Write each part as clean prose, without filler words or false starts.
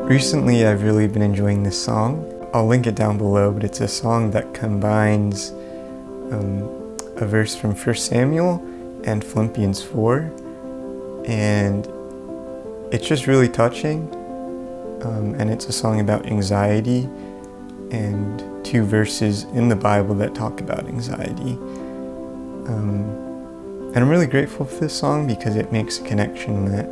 Recently, I've really been enjoying this song. I'll link it down below, but it's a song that combines a verse from 1 Samuel and Philippians 4, and it's just really touching, and it's a song about anxiety and two verses in the Bible that talk about anxiety. And I'm really grateful for this song because it makes a connection that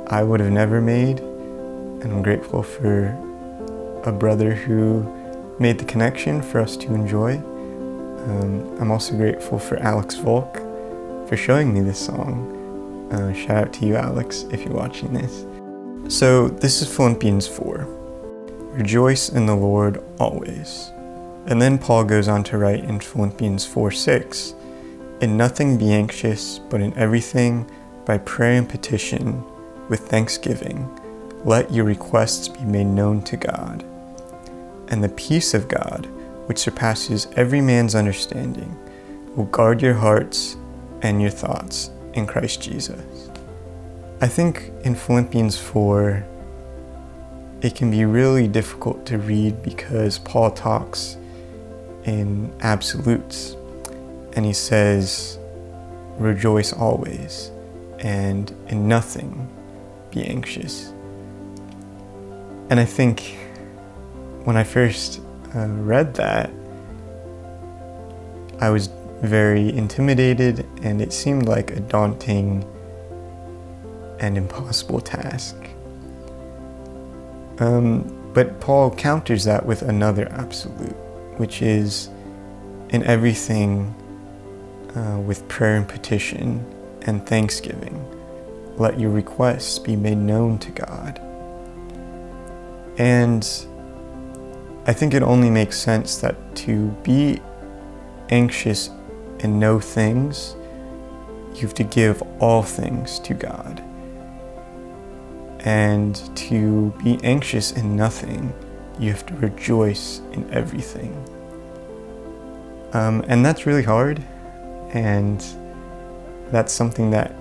I would have never made, and I'm grateful for a brother who made the connection for us to enjoy. I'm also grateful for Alex Volk for showing me this song. Shout out to you, Alex, if you're watching this. So this is Philippians 4. Rejoice in the Lord always. And then Paul goes on to write in Philippians 4:6, in nothing be anxious, but in everything by prayer and petition with thanksgiving, let your requests be made known to God. And the peace of God, which surpasses every man's understanding, will guard your hearts and your thoughts in Christ Jesus. I think in Philippians 4, it can be really difficult to read because Paul talks in absolutes. And he says, rejoice always, and in nothing be anxious. And I think when I first read that, I was very intimidated, and it seemed like a daunting and impossible task. But Paul counters that with another absolute, which is in everything with prayer and petition and thanksgiving, let your requests be made known to God. And I think it only makes sense that to be anxious in no things, you have to give all things to God. And to be anxious in nothing, you have to rejoice in everything. And that's really hard, and that's something that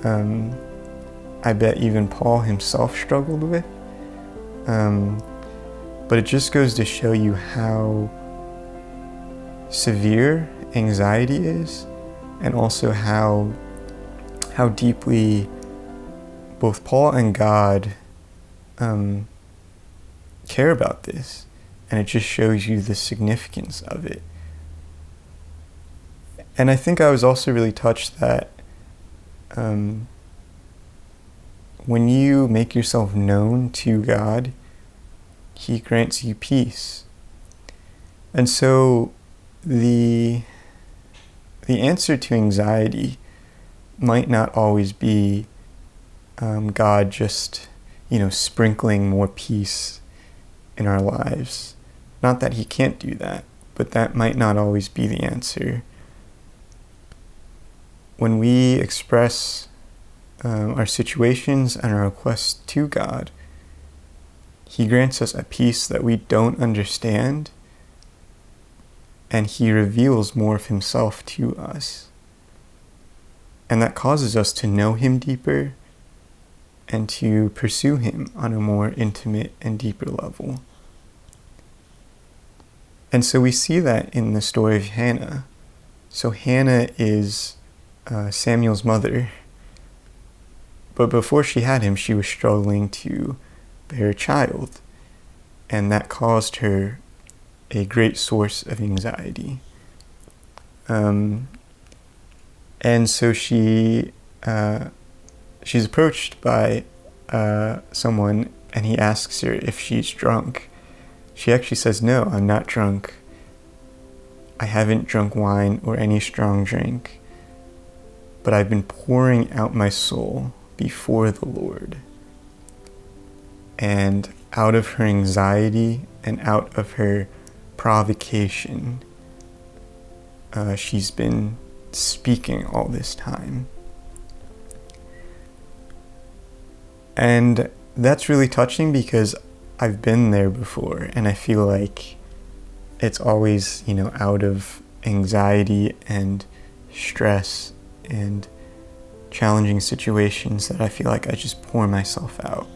I bet even Paul himself struggled with. But it just goes to show you how severe anxiety is, and also how deeply both Paul and God care about this, and it just shows you the significance of it. And I think I was also really touched that when you make yourself known to God, He grants you peace. And so the answer to anxiety might not always be God just, sprinkling more peace in our lives. Not that He can't do that, but that might not always be the answer. When we express our situations and our requests to God, He grants us a peace that we don't understand, and He reveals more of Himself to us. And that causes us to know Him deeper and to pursue Him on a more intimate and deeper level. And so we see that in the story of Hannah. So Hannah is Samuel's mother, but before she had him, she was struggling to bear a child, and that caused her a great source of anxiety. And so she's approached by someone, and he asks her if she's drunk. She actually says, "No, I'm not drunk. I haven't drunk wine or any strong drink, but I've been pouring out my soul before the Lord." And out of her anxiety and out of her provocation, she's been speaking all this time. And that's really touching because I've been there before, and I feel like it's always, out of anxiety and stress and challenging situations that I feel like I just pour myself out.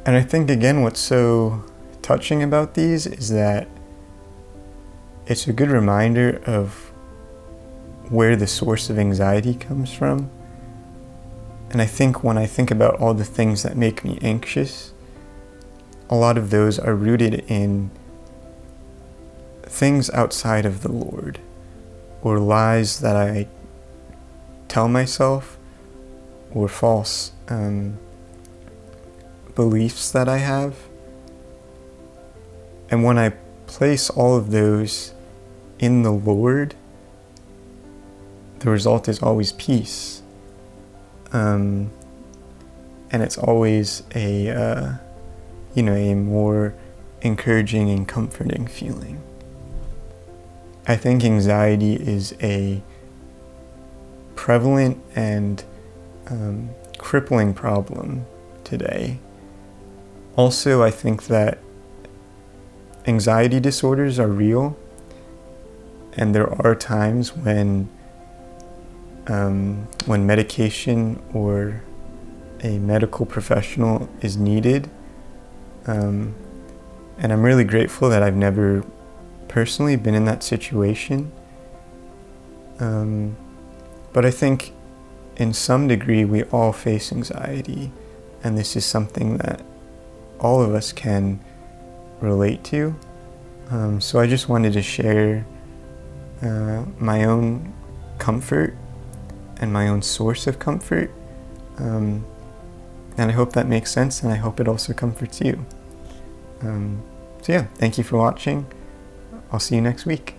And I think, again, what's so touching about these is that it's a good reminder of where the source of anxiety comes from. And I think when I think about all the things that make me anxious, a lot of those are rooted in things outside of the Lord, or lies that I tell myself, or false beliefs that I have. And when I place all of those in the Lord, the result is always peace. And it's always a more encouraging and comforting feeling. I think anxiety is a prevalent and crippling problem today. Also, I think that anxiety disorders are real, and there are times when medication or a medical professional is needed. And I'm really grateful that I've never personally been in that situation. But I think in some degree we all face anxiety, and this is something that all of us can relate to. So I just wanted to share my own comfort and my own source of comfort. And I hope that makes sense, and I hope it also comforts you. So yeah, thank you for watching. I'll see you next week.